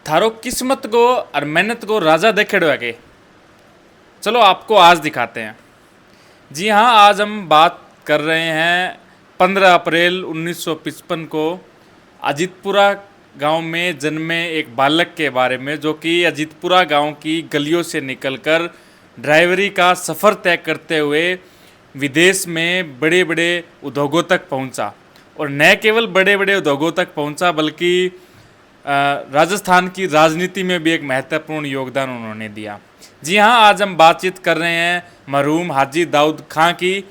थारो किस्मत को और मेहनत को राजा देखेड़ो है के। चलो आपको आज दिखाते हैं। जी हाँ, आज हम बात कर रहे हैं 15 अप्रैल 1955 को अजीतपुरा गांव में जन्मे एक बालक के बारे में, जो कि अजीतपुरा गांव की गलियों से निकलकर ड्राइवरी का सफ़र तय करते हुए विदेश में बड़े बड़े उद्योगों तक पहुंचा। और न केवल बड़े बड़े उद्योगों तक पहुंचा, बल्कि राजस्थान की राजनीति में भी एक महत्वपूर्ण योगदान उन्होंने दिया। जी हाँ, आज हम बातचीत कर रहे हैं मरहूम हाजी दाऊद खां की,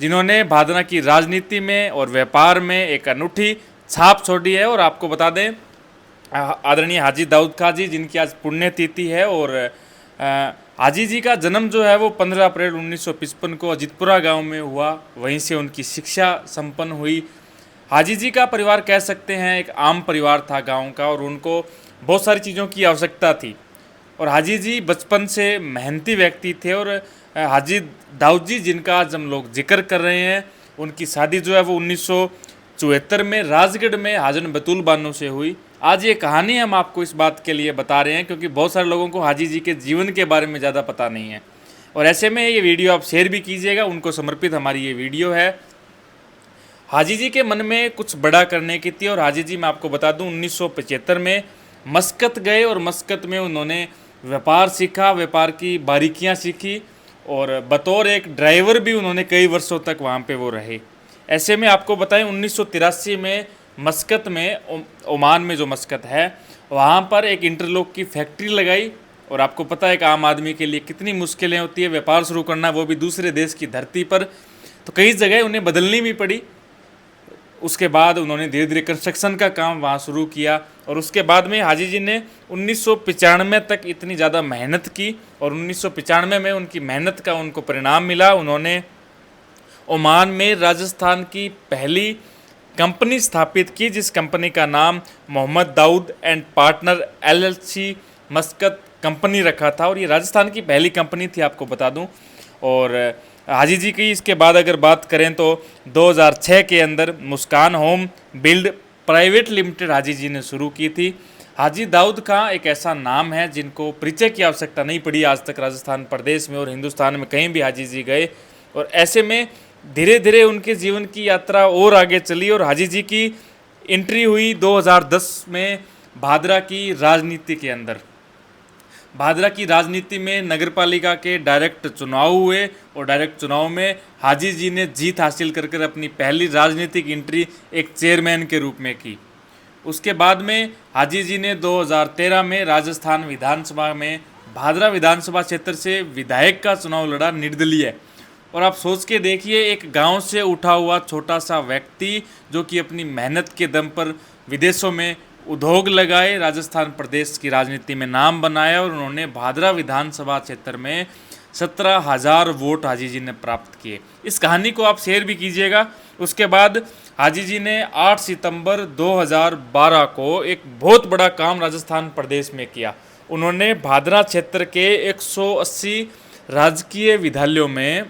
जिन्होंने भादरा की राजनीति में और व्यापार में एक अनूठी छाप छोड़ी है। और आपको बता दें, आदरणीय हाजी दाऊद खां जी, जिनकी आज पुण्यतिथि है, और हाजी जी का जन्म जो है वो 15 अप्रैल 1955 को अजीतपुरा गांव में हुआ। वहीं से उनकी शिक्षा संपन्न हुई। हाजी जी का परिवार कह सकते हैं एक आम परिवार था गांव का, और उनको बहुत सारी चीज़ों की आवश्यकता थी। और हाजी जी बचपन से मेहनती व्यक्ति थे। और हाजी दाऊद जी, जिनका आज हम लोग जिक्र कर रहे हैं, उनकी शादी जो है वो 1974 में राजगढ़ में हाजन बतूल बानो से हुई। आज ये कहानी हम आपको इस बात के लिए बता रहे हैं क्योंकि बहुत सारे लोगों को हाजी जी के जीवन के बारे में ज़्यादा पता नहीं है, और ऐसे में ये वीडियो आप शेयर भी कीजिएगा। उनको समर्पित हमारी ये वीडियो है। हाजी जी के मन में कुछ बड़ा करने की थी, और हाजी जी, मैं आपको बता दूं, 1975 में मस्कत गए, और मस्कत में उन्होंने व्यापार सीखा, व्यापार की बारीकियां सीखी, और बतौर एक ड्राइवर भी उन्होंने कई वर्षों तक वहाँ पे वो रहे। ऐसे में आपको बताएं, 1983 में मस्कत में, ओमान में जो मस्कत है, वहाँ पर एक इंटरलॉक की फैक्ट्री लगाई। और आपको पता है एक आम आदमी के लिए कितनी मुश्किलें होती है व्यापार शुरू करना, वो भी दूसरे देश की धरती पर। तो कई जगह उन्हें बदलनी भी पड़ी। उसके बाद उन्होंने धीरे धीरे कंस्ट्रक्शन का काम वहाँ शुरू किया, और उसके बाद में हाजी जी ने 1995 तक इतनी ज़्यादा मेहनत की, और 1995 में उनकी मेहनत का उनको परिणाम मिला। उन्होंने ओमान में राजस्थान की पहली कंपनी स्थापित की, जिस कंपनी का नाम Mohammed Dawood and partner LLC Muscat company रखा था। और ये राजस्थान की पहली कंपनी थी, आपको बता दूं। और हाजी जी की इसके बाद अगर बात करें तो 2006 के अंदर मुस्कान होम बिल्ड प्राइवेट लिमिटेड हाजी जी ने शुरू की थी। हाजी दाऊद खां एक ऐसा नाम है जिनको परिचय की आवश्यकता नहीं पड़ी आज तक राजस्थान प्रदेश में और हिंदुस्तान में कहीं भी हाजी जी गए। और ऐसे में धीरे धीरे उनके जीवन की यात्रा और आगे चली, और हाजी जी की एंट्री हुई 2010 में भादरा की राजनीति के अंदर। भादरा की राजनीति में नगरपालिका के डायरेक्ट चुनाव हुए, और डायरेक्ट चुनाव में हाजी जी ने जीत हासिल कर अपनी पहली राजनीतिक एंट्री एक चेयरमैन के रूप में की। उसके बाद में हाजी जी ने 2013 में राजस्थान विधानसभा में भादरा विधानसभा क्षेत्र से विधायक का चुनाव लड़ा, निर्दलीय। और आप सोच के देखिए, एक गांव से उठा हुआ छोटा सा व्यक्ति जो कि अपनी मेहनत के दम पर विदेशों में उद्योग लगाए, राजस्थान प्रदेश की राजनीति में नाम बनाया, और उन्होंने भादरा विधानसभा क्षेत्र में 17,000 वोट हाजी जी ने प्राप्त किए। इस कहानी को आप शेयर भी कीजिएगा। उसके बाद हाजी जी ने 8 सितंबर 2012 को एक बहुत बड़ा काम राजस्थान प्रदेश में किया। उन्होंने भादरा क्षेत्र के 180 राजकीय विद्यालयों में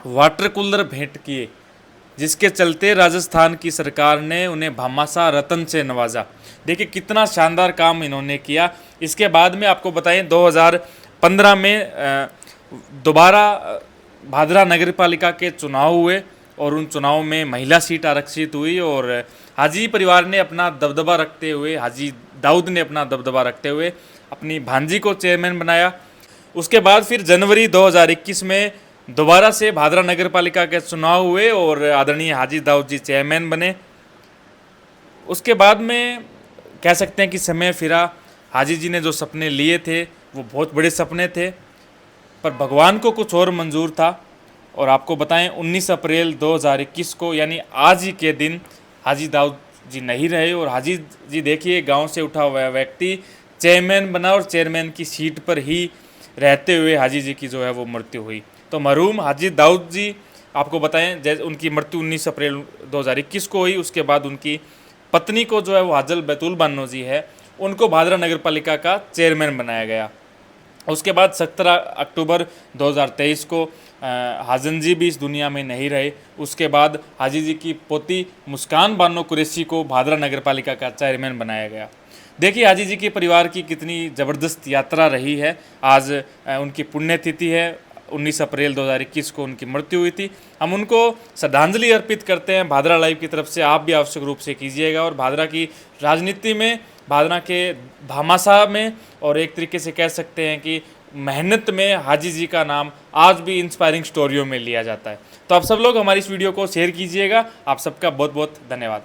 वाटर कूलर भेंट किए, जिसके चलते राजस्थान की सरकार ने उन्हें भामाशाह रत्न से नवाजा। देखिए कितना शानदार काम इन्होंने किया। इसके बाद में आपको बताएं, 2015 में दोबारा भादरा नगर पालिका के चुनाव हुए, और उन चुनाव में महिला सीट आरक्षित हुई, और हाजी परिवार ने अपना दबदबा रखते हुए, हाजी दाऊद ने अपना दबदबा रखते हुए अपनी भांजी को चेयरमैन बनाया। उसके बाद फिर जनवरी 2021 में दोबारा से भादरा नगर पालिका के चुनाव हुए, और आदरणीय हाजी दाऊद जी चेयरमैन बने। उसके बाद में कह सकते हैं कि समय फिरा। हाजी जी ने जो सपने लिए थे वो बहुत बड़े सपने थे, पर भगवान को कुछ और मंजूर था। और आपको बताएं, 19 अप्रैल 2021 को, यानी आज ही के दिन, हाजी दाऊद जी नहीं रहे। और हाजी जी देखिए, गांव से उठा हुआ व्यक्ति चेयरमैन बना, और चेयरमैन की सीट पर ही रहते हुए हाजी जी की जो है वो मृत्यु हुई। तो मरहूम हाजी दाऊद जी, आपको बताएं, जैसे उनकी मृत्यु 19 अप्रैल 2021 को हुई। उसके बाद उनकी पत्नी को जो है वो हाजल बैतूल बानो जी है, उनको भादरा नगर पालिका का चेयरमैन बनाया गया। उसके बाद 17 अक्टूबर 2023 को हाजन जी भी इस दुनिया में नहीं रहे। उसके बाद हाजी जी की पोती मुस्कान बानो कुरैशी को भादरा नगर पालिका का चेयरमैन बनाया गया। देखिए हाजी जी के परिवार की कितनी ज़बरदस्त यात्रा रही है। आज उनकी पुण्यतिथि है, 19 अप्रैल 2021 को उनकी मृत्यु हुई थी। हम उनको श्रद्धांजलि अर्पित करते हैं भादरा लाइव की तरफ से। आप भी आवश्यक रूप से कीजिएगा और भादरा की राजनीति में, भादरा के भामाशाह में और एक तरीके से कह सकते हैं कि मेहनत में हाजी जी का नाम आज भी इंस्पायरिंग स्टोरियों में लिया जाता है। तो आप सब लोग हमारी इस वीडियो को शेयर कीजिएगा। आप सबका बहुत बहुत धन्यवाद।